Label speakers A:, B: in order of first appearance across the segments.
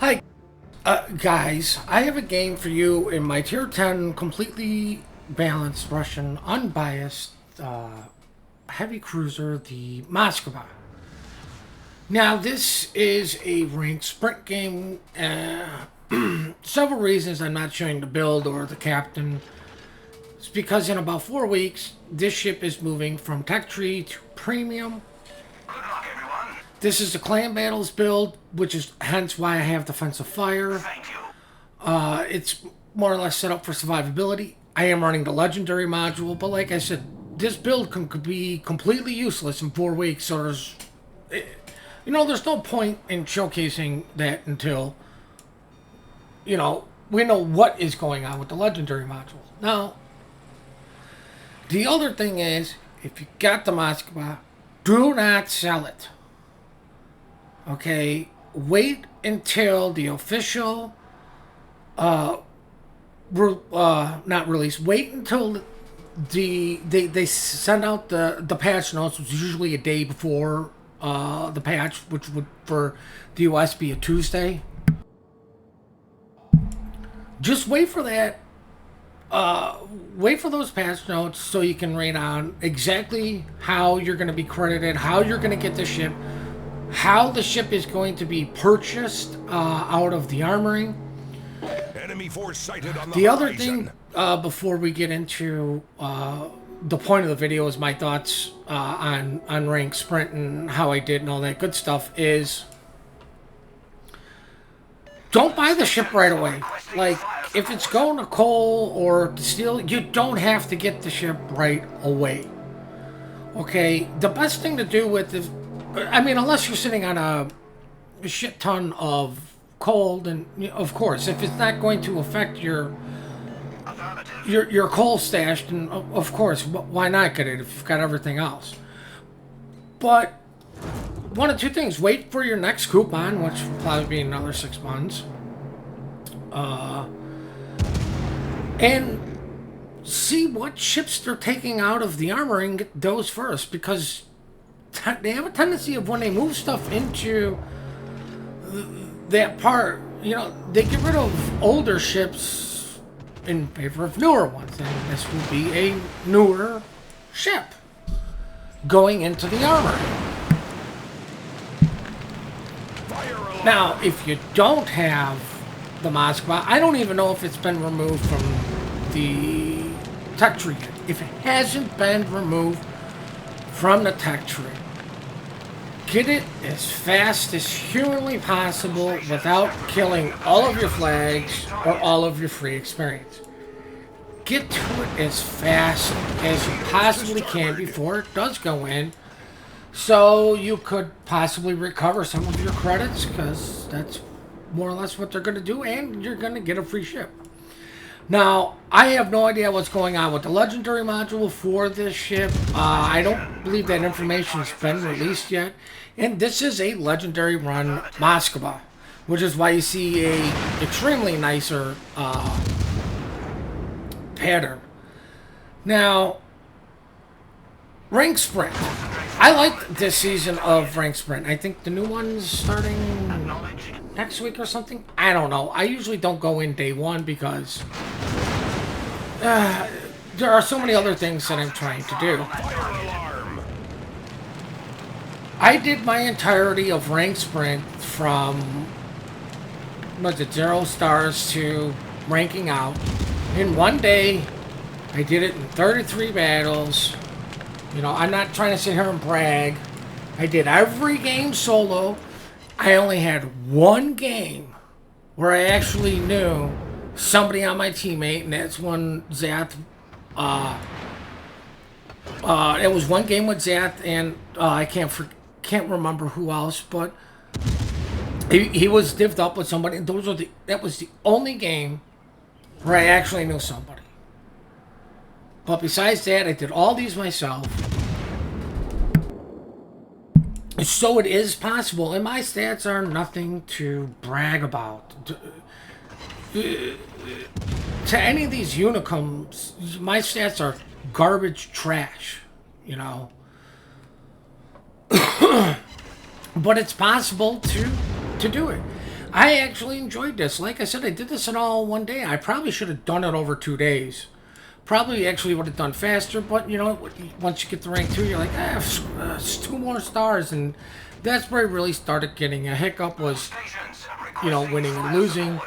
A: Hi, guys. I have a game for you in my tier 10 completely balanced Russian unbiased heavy cruiser, the Moskva. Now, this is a ranked sprint game. Several reasons I'm not showing the build or the captain. It's because in about 4 weeks, this ship is moving from tech tree to premium.
B: Good luck, everyone.
A: This is the clan battles build, which is hence why I have defensive fire.
B: Thank you.
A: It's more or less set up for survivability. I am running the legendary module, but like I said, this build could be completely useless in 4 weeks. So there's no point in showcasing that until we know what is going on with the legendary module. Now, the other thing is, if you got the Moskva, do not sell it. Okay, wait until the official, not release. Wait until they send out the patch notes, which is usually a day before the patch, which would for the US be a Tuesday. Just wait for that. Wait for those patch notes so you can read on exactly how you're going to be credited, how you're going to get the ship, how the ship is going to be purchased out of the armory.
B: Enemy force sighted on
A: The other thing, before we get into the point of the video, is my thoughts on ranked sprint and how I did and all that good stuff, is don't buy the ship right away. Like, if it's going to coal or to steel, you don't have to get the ship right away. Okay? The best thing to do with is, unless you're sitting on a shit ton of coal, then, of course, if it's not going to affect your coal stash, then, of course, why not get it if you've got everything else? But one of two things: wait for your next coupon, which will probably be another 6 months, and see what ships they're taking out of the armory and get those first, because they have a tendency of, when they move stuff into that part, they get rid of older ships in favor of newer ones, and this will be a newer ship going into the armory. Now, if you don't have the Moskva, I don't even know if it's been removed from the tech tree yet. If it hasn't been removed from the tech tree, get it as fast as humanly possible without killing all of your flags or all of your free experience. Get to it as fast as you possibly can before it does go in, so you could possibly recover some of your credits, because that's more or less what they're going to do, and you're going to get a free ship. Now, I have no idea what's going on with the legendary module for this ship. I don't believe that information has been released yet. And this is a legendary run Moskva, which is why you see a extremely nicer pattern. Now, Rank Sprint. I like this season of Rank Sprint. I think the new one's starting next week or something. I don't know. I usually don't go in day one because there are so many other things that I'm trying to do. I did my entirety of Rank Sprint from 0 stars to ranking out in one day. I did it in 33 battles. I'm not trying to sit here and brag. I did every game solo. I only had one game where I actually knew somebody on my teammate, and that's when Zath. It was one game with Zath, and I can't remember who else, but he was divvied up with somebody. And that was the only game where I actually knew somebody. But besides that, I did all these myself. So it is possible, and my stats are nothing to brag about. To any of these unicums, my stats are garbage trash, But it's possible to do it. I actually enjoyed this. Like I said, I did this in all one day. I probably should have done it over 2 days. Probably actually would have done faster, but you know, once you get to rank 2, you're like, it's 2 more stars, and that's where I really started getting a hiccup was, you know, winning and losing.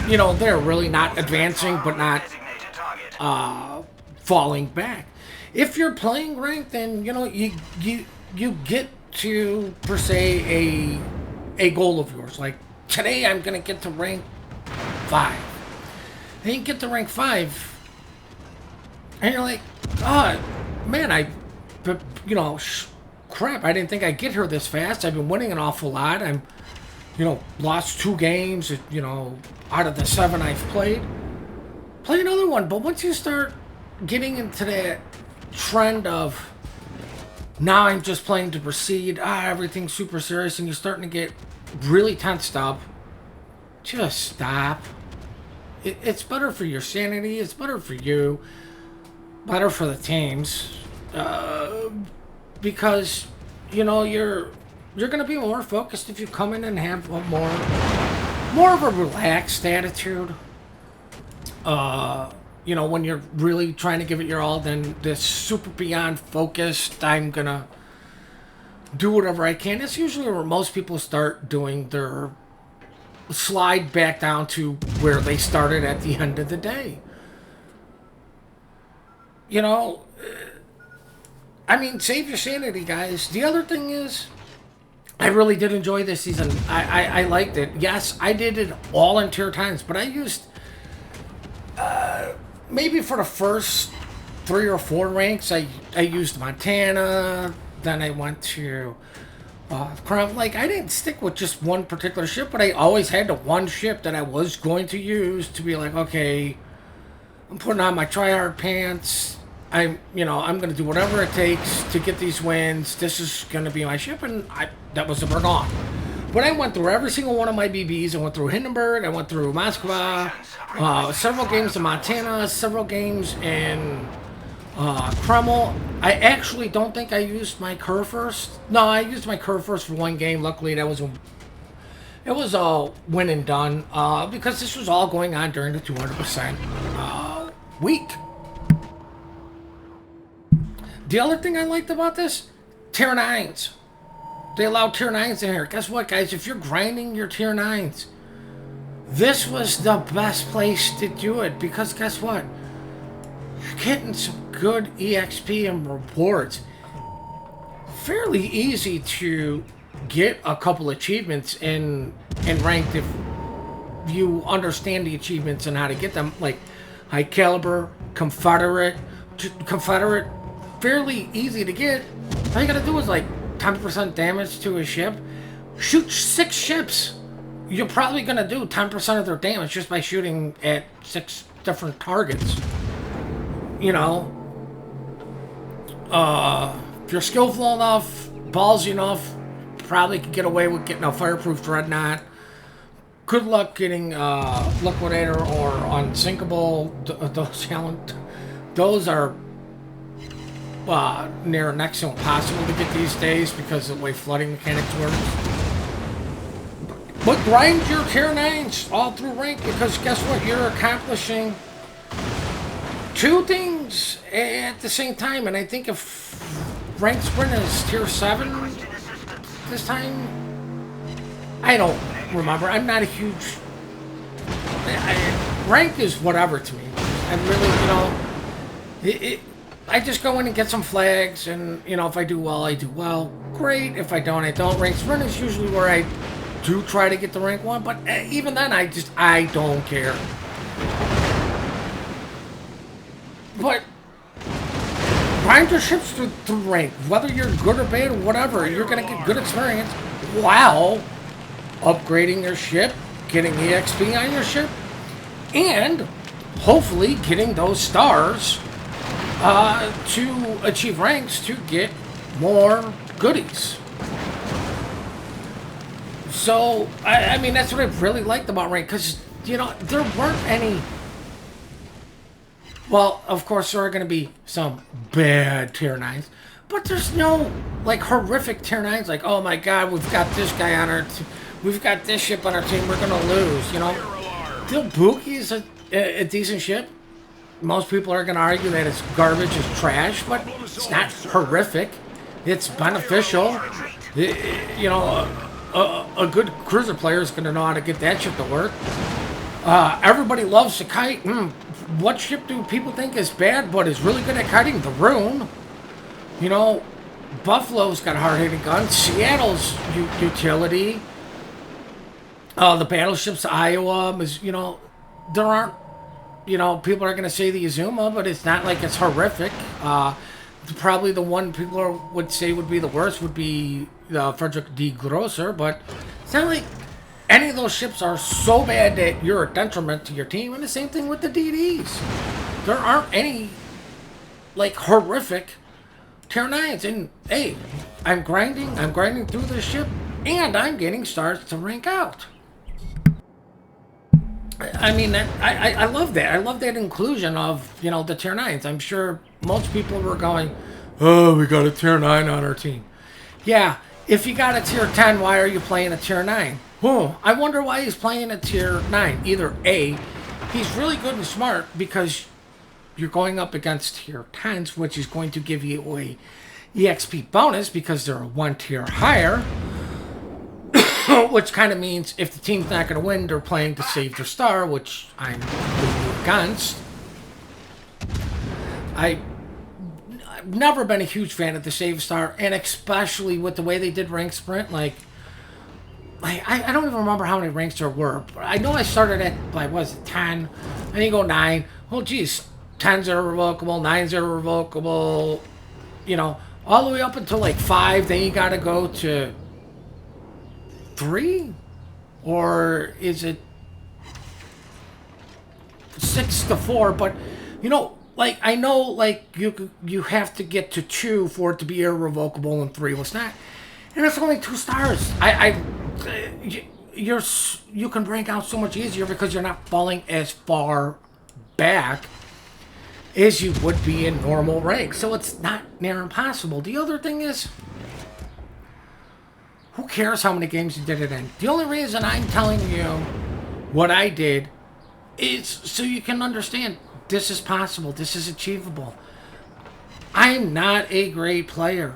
A: You know, they're really not advancing, but not falling back. If you're playing ranked, then you know you get to per se a goal of yours. Like today, I'm gonna get to rank 5. And you get to rank 5, and you're like, oh man, you know, crap, I didn't think I'd get here this fast. I've been winning an awful lot. I'm, you know, lost 2 games, you know, out of the 7 I've played. Play another one, but once you start getting into that trend of now I'm just playing to proceed, everything's super serious, and you're starting to get really tensed up, just stop. It's better for your sanity. It's better for you. Better for the teams, because you know you're gonna be more focused if you come in and have a more of a relaxed attitude. You know, when you're really trying to give it your all, then this super beyond focused, I'm gonna do whatever I can. It's usually where most people start doing their slide back down to where they started at the end of the day. You know, I mean, save your sanity, guys. The other thing is, I really did enjoy this season. I liked it. Yes, I did it all in tier times, but I used, maybe for the first 3 or 4 ranks, I used Montana, then I went to Crown. Like, I didn't stick with just one particular ship, but I always had the one ship that I was going to use to be like, okay, I'm putting on my tryhard pants. I'm going to do whatever it takes to get these wins. This is going to be my ship, and that was never gone. But I went through every single one of my BBs. I went through Hindenburg. I went through Moskva, several games in Montana, several games in Kreml. I actually don't think I used my curve first. No, I used my curve first for 1 game. Luckily, it was all win and done, because this was all going on during the 200% week. The other thing I liked about this, tier 9s. They allowed tier 9s in here. Guess what, guys? If you're grinding your tier 9s, this was the best place to do it, because guess what? You're getting some good EXP and rewards. Fairly easy to get a couple achievements in ranked if you understand the achievements and how to get them. Like high caliber, Confederate, fairly easy to get. All you gotta do is like 10% damage to a ship. Shoot 6 ships. You're probably gonna do 10% of their damage just by shooting at 6 different targets. You know, if you're skillful enough, ballsy enough, probably could get away with getting a fireproof dreadnought. Good luck getting liquidator or unsinkable. Those are near next to impossible to get these days because of the way flooding mechanics works. But grind your tier 9s all through rank, because guess what? You're accomplishing 2 things at the same time. And I think if rank sprint is tier 7 this time, I don't remember. I'm not a huge... rank is whatever to me. I really, you know... I just go in and get some flags, and, you know, if I do well, I do well. Great. If I don't, I don't. Rank sprint is usually where I do try to get the rank 1, but even then, I don't care. But grind your ships through rank. Whether you're good or bad or whatever, you're going to get good experience while upgrading your ship, getting EXP on your ship, and hopefully getting those stars to achieve ranks to get more goodies. So, I mean, that's what I really liked about rank, because, you know, there weren't any... Well, of course, there are going to be some bad tier 9s, But there's no, like, horrific tier 9s, like, oh my god, we've got this guy on our team, we've got this ship on our team, we're gonna lose, you know? The Buki is a decent ship. Most people are gonna argue that it's garbage, it's trash, but it's not horrific. It's beneficial. You know, a good cruiser player is gonna know how to get that ship to work. Everybody loves the kite. What ship do people think is bad but is really good at kiting? The Rune. You know, Buffalo's got hard-hitting guns. Seattle's utility. The battleships, Iowa, is, you know, there aren't, you know, people are going to say the Izuma, but it's not like it's horrific. Probably the one people would say would be the worst would be the Frederick D. Grosser, but it's not like any of those ships are so bad that you're a detriment to your team, and the same thing with the DDs. There aren't any, like, horrific tier 9s, and hey, I'm grinding through this ship, and I'm getting stars to rank out. I mean, I love that. I love that inclusion of, you know, the tier 9s. I'm sure most people were going, oh, we got a tier 9 on our team. Yeah, if you got a tier 10, why are you playing a tier 9? I wonder why he's playing a tier 9. Either A, he's really good and smart because you're going up against tier 10s, which is going to give you a EXP bonus because they're one tier higher. Which kind of means if the team's not going to win, they're playing to save their star, which I'm completely against. I've never been a huge fan of the save star, and especially with the way they did rank sprint. Like I don't even remember how many ranks there were, but I know I started at, like, was it 10? And you go 9. Well, geez, 10s are irrevocable, 9s are irrevocable, you know, all the way up until like 5. Then you got to go to 3, or is it 6 to 4? But you know, like, I know, like, you have to get to 2 for it to be irrevocable, and 3 was not, and it's only 2 stars. You can rank out so much easier because you're not falling as far back as you would be in normal rank, so it's not near impossible. The other thing is, who cares how many games you did it in? The only reason I'm telling you what I did is so you can understand this is possible, this is achievable. I'm not a great player.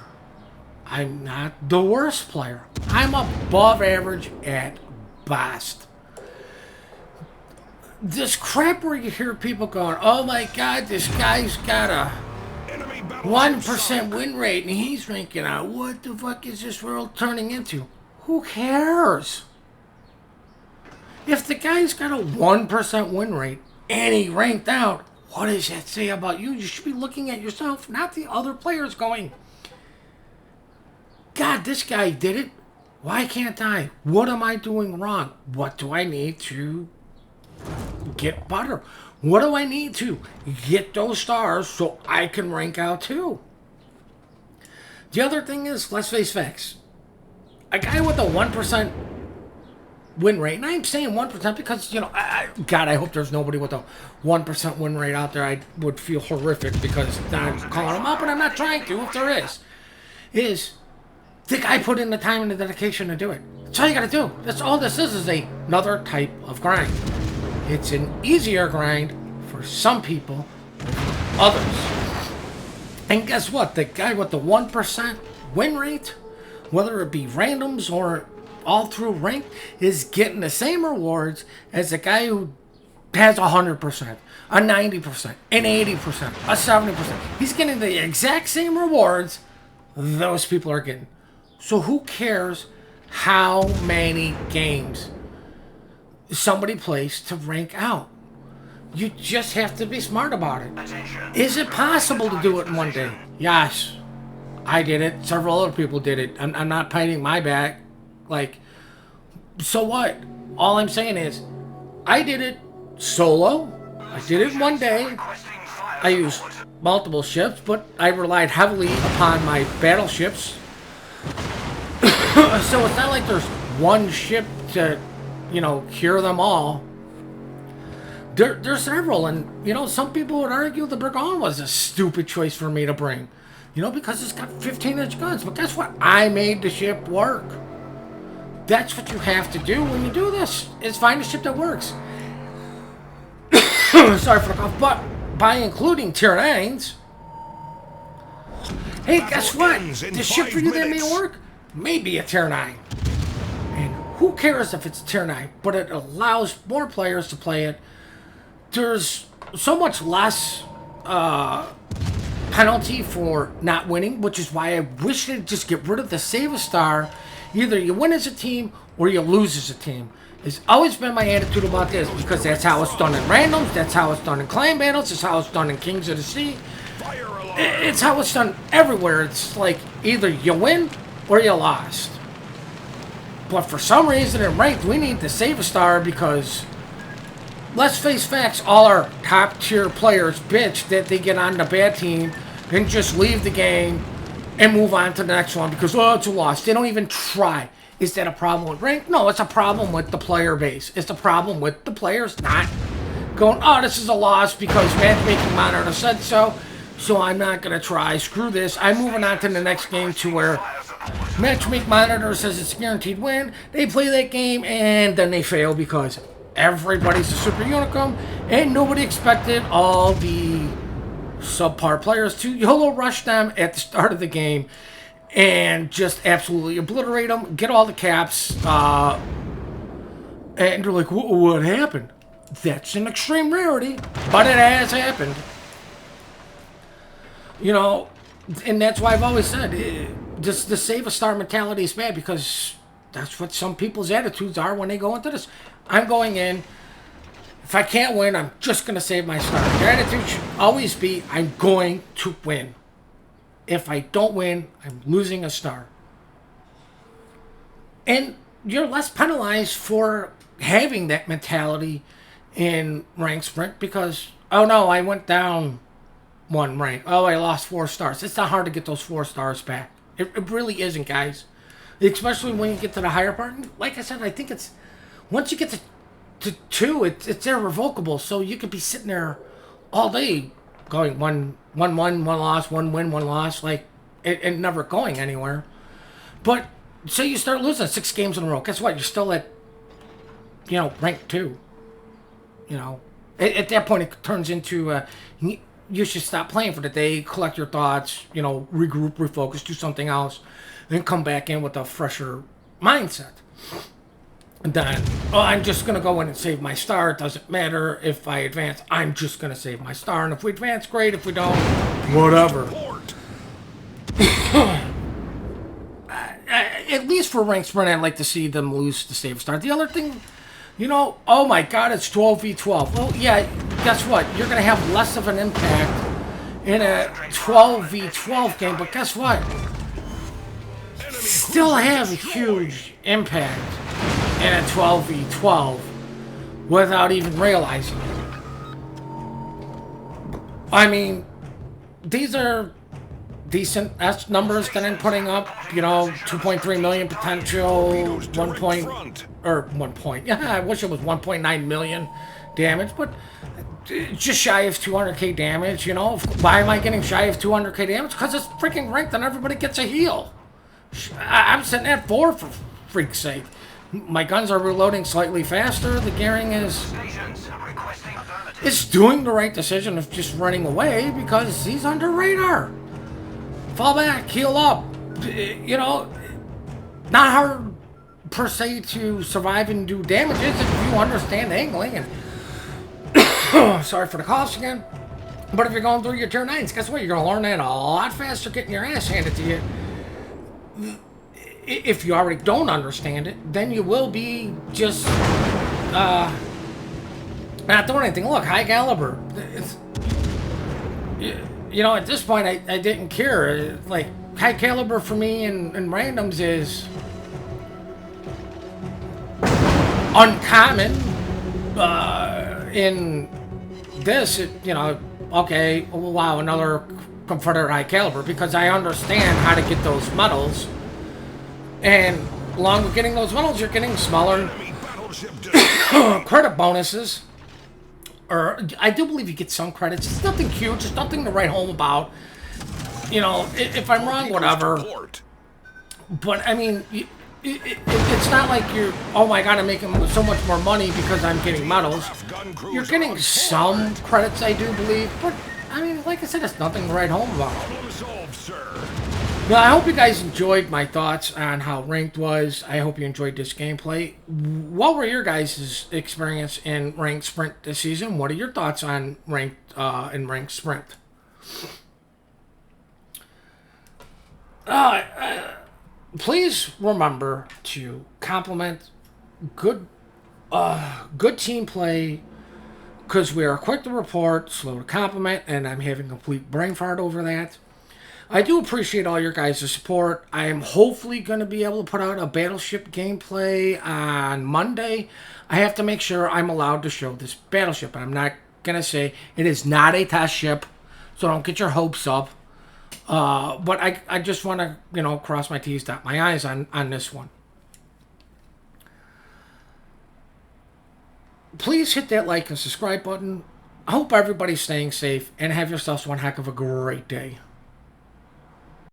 A: I'm not the worst player. I'm above average at best. This crap where you hear people going, oh my god, this guy's got a 1% win rate and he's ranking out. What the fuck is this world turning into? Who cares? If the guy's got a 1% win rate and he ranked out, what does that say about you? You should be looking at yourself, not the other players, going, God, this guy did it. Why can't I? What am I doing wrong? What do I need to get better? What do I need to get those stars so I can rank out too? The other thing is, let's face facts. A guy with a 1% win rate, and I'm saying 1% because, you know, God, I hope there's nobody with a 1% win rate out there. I would feel horrific because I'm calling them up, and I'm not trying to. If there is the guy put in the time and the dedication to do it. That's all you gotta do. That's all this is another type of grind. It's an easier grind for some people than others. And guess what? The guy with the 1% win rate, whether it be randoms or all through rank, is getting the same rewards as the guy who has 100%, a 90%, an 80%, a 70%. He's getting the exact same rewards those people are getting. So who cares how many games somebody plays to rank out? You just have to be smart about it. Is it possible to do it in one day? Yes. I did it. Several other people did it. I'm not painting my back. Like, so what? All I'm saying is, I did it solo. I did it in one day. I used multiple ships, but I relied heavily upon my battleships. So it's not like there's one ship to, you know, cure them all. There's several, and, you know, some people would argue the Burgon was a stupid choice for me to bring. You know, because it's got 15-inch guns. But guess what? I made the ship work. That's what you have to do when you do this, is find a ship that works. Sorry for the cough. But by including tier 9s, hey, guess what? The ship for you that may work may be a tier 9. And who cares if it's tier 9? But it allows more players to play it. There's so much less penalty for not winning, which is why I wish they'd just get rid of the save a star. Either you win as a team or you lose as a team. It's always been my attitude about this, because that's how it's done in randoms, that's how it's done in clan battles, it's how it's done in Kings of the Sea. It's how it's done everywhere. It's like either you win or you lost. But for some reason in ranked, we need to save a star because, let's face facts, all our top tier players bitch that they get on the bad team and just leave the game and move on to the next one because, oh, it's a loss. They don't even try. Is that a problem with rank? No, it's a problem with the player base. It's a problem with the players not going, oh, this is a loss because Matchmaking Monitor said so, so I'm not going to try. Screw this. I'm moving on to the next game to where Matchmaking Monitor says it's a guaranteed win. They play that game and then they fail because everybody's a super unicum and nobody expected all the subpar players to YOLO rush them at the start of the game and just absolutely obliterate them, get all the caps, and they're like, what happened? That's an extreme rarity, but it has happened. You know, and that's why I've always said, just the save a star mentality is bad because that's what some people's attitudes are when they go into this. I'm going in, if I can't win, I'm just going to save my star. Your attitude should always be, I'm going to win. If I don't win, I'm losing a star. And you're less penalized for having that mentality in rank sprint because, oh no, I went down one rank. Oh, I lost 4 stars. It's not hard to get those 4 stars back. It really isn't, guys. Especially when you get to the higher part. Like I said, I think it's, once you get to 2, it's irrevocable. So you could be sitting there all day going one loss, 1 win, 1 loss, like, and never going anywhere. But say you start losing 6 games in a row, guess what? You're still at, you know, rank 2. You know, at that point it turns into you should stop playing for the day, collect your thoughts, you know, regroup, refocus, do something else, then come back in with a fresher mindset. And then, oh, I'm just going to go in and save my star. It doesn't matter if I advance. I'm just going to save my star. And if we advance, great. If we don't, whatever. At least for rank sprint, I'd like to see them lose the save star. The other thing, you know, oh my God, it's 12v12. Well, yeah, guess what? You're going to have less of an impact in a 12v12 game. But guess what? Still have a huge impact in a 12v12 without even realizing it. I mean, these are decent numbers that I'm putting up. You know, 2.3 million potential, 1 point. Yeah, I wish it was 1.9 million damage, but just shy of 200k damage. You know, why am I getting shy of 200k damage? Because it's freaking ranked and everybody gets a heal. I'm sitting at 4 for freak's sake. My guns are reloading slightly faster. The gearing is... It's doing the right decision of just running away because he's under radar. Fall back, heal up. You know, not hard per se to survive and do damages if you understand angling. And sorry for the coughs again. But if you're going through your tier 9s, guess what? You're going to learn that a lot faster getting your ass handed to you. If you already don't understand it, then you will be just not doing anything. Look, high caliber. You know, at this point, I didn't care. Like, high caliber for me in randoms is uncommon. In this, you know, okay, wow, another Confederate high caliber, because I understand how to get those medals. And along with getting those medals, you're getting smaller credit bonuses. Or I do believe you get some credits. It's nothing huge. It's nothing to write home about. You know, if I'm wrong, whatever. But I mean, it's not like you're, oh my god, I'm making so much more money because I'm getting medals. You're getting some credits, I do believe, but I mean, like I said, it's nothing to write home about. Well, I hope you guys enjoyed my thoughts on how ranked was. I hope you enjoyed this gameplay. What were your guys' experience in ranked sprint this season? What are your thoughts on ranked ranked sprint? Please remember to compliment good team play, because we are quick to report, slow to compliment, and I'm having complete brain fart over that. I do appreciate all your guys' support. I am hopefully going to be able to put out a Battleship gameplay on Monday. I have to make sure I'm allowed to show this Battleship. I'm not going to say it is not a test ship, so don't get your hopes up. But I just want to, you know, cross my T's, dot my I's on this one. Please hit that like and subscribe button. I hope everybody's staying safe and have yourselves one heck of a great day.